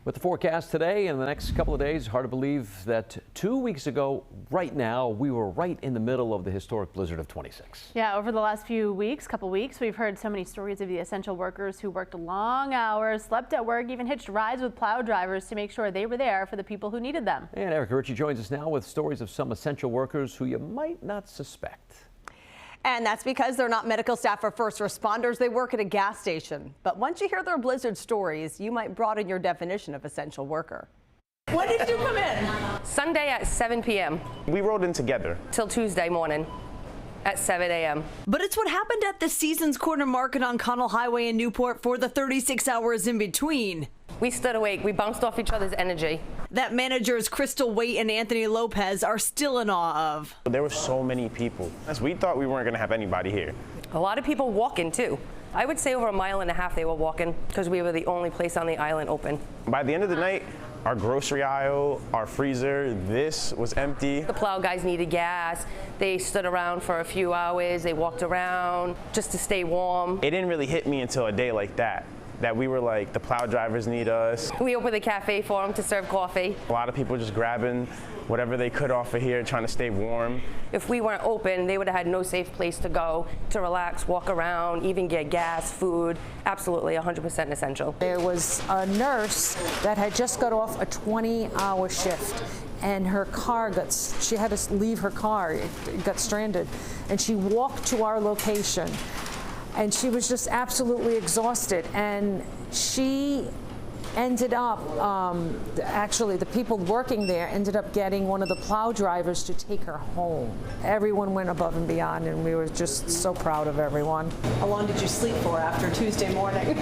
With the forecast today and the next couple of days, hard to believe that 2 weeks ago, right now, we were right in the middle of the historic blizzard of 26. Yeah, over the last few weeks, we've heard so many stories of the essential workers who worked long hours, slept at work, even hitched rides with plow drivers to make sure they were there for the people who needed them. And Erica Ritchie joins us now with stories of some essential workers who you might not suspect. And that's because they're not medical staff or first responders. They work at a gas station. But once you hear their blizzard stories, you might broaden your definition of essential worker. When did you come in? Sunday at 7 p.m. We rode in together. Till Tuesday morning at 7 a.m. But it's what happened at the Seasons Corner Market on Connell Highway in Newport for the 36 hours in between. We stood awake. We bounced off each other's energy. That managers Crystal Waite and Anthony Lopez are still in awe of. There were so many people. We thought we weren't going to have anybody here. A lot of people walking too. I would say over a mile and a half they were walking because we were the only place on the island open. By the end of the night, our grocery aisle, our freezer, this was empty. The plow guys needed gas. They stood around for a few hours. They walked around just to stay warm. It didn't really hit me until a day like that we were like, the plow drivers need us. We opened the cafe for them to serve coffee. A lot of people just grabbing whatever they could off of here, trying to stay warm. If we weren't open, they would have had no safe place to go, to relax, walk around, even get gas, food. Absolutely 100% essential. There was a nurse that had just got off a 20-hour shift, and her car she had to leave her car, it got stranded, and she walked to our location. And she was just absolutely exhausted, and she ended up, actually the people working there ended up getting one of the plow drivers to take her home. Everyone went above and beyond, and we were just so proud of everyone. How long did you sleep for after Tuesday morning?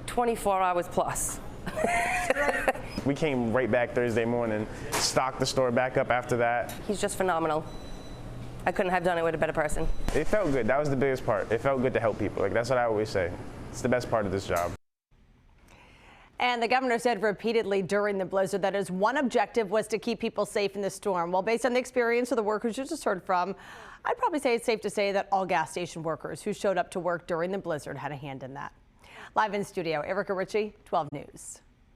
24 hours plus. We came right back Thursday morning, stocked the store back up after that. He's just phenomenal. I couldn't have done it with a better person. It felt good. That was the biggest part. It felt good to help people. Like, that's what I always say. It's the best part of this job. And the governor said repeatedly during the blizzard that his one objective was to keep people safe in the storm. Well, based on the experience of the workers you just heard from, I'd probably say it's safe to say that all gas station workers who showed up to work during the blizzard had a hand in that. Live in studio, Erica Ritchie, 12 News.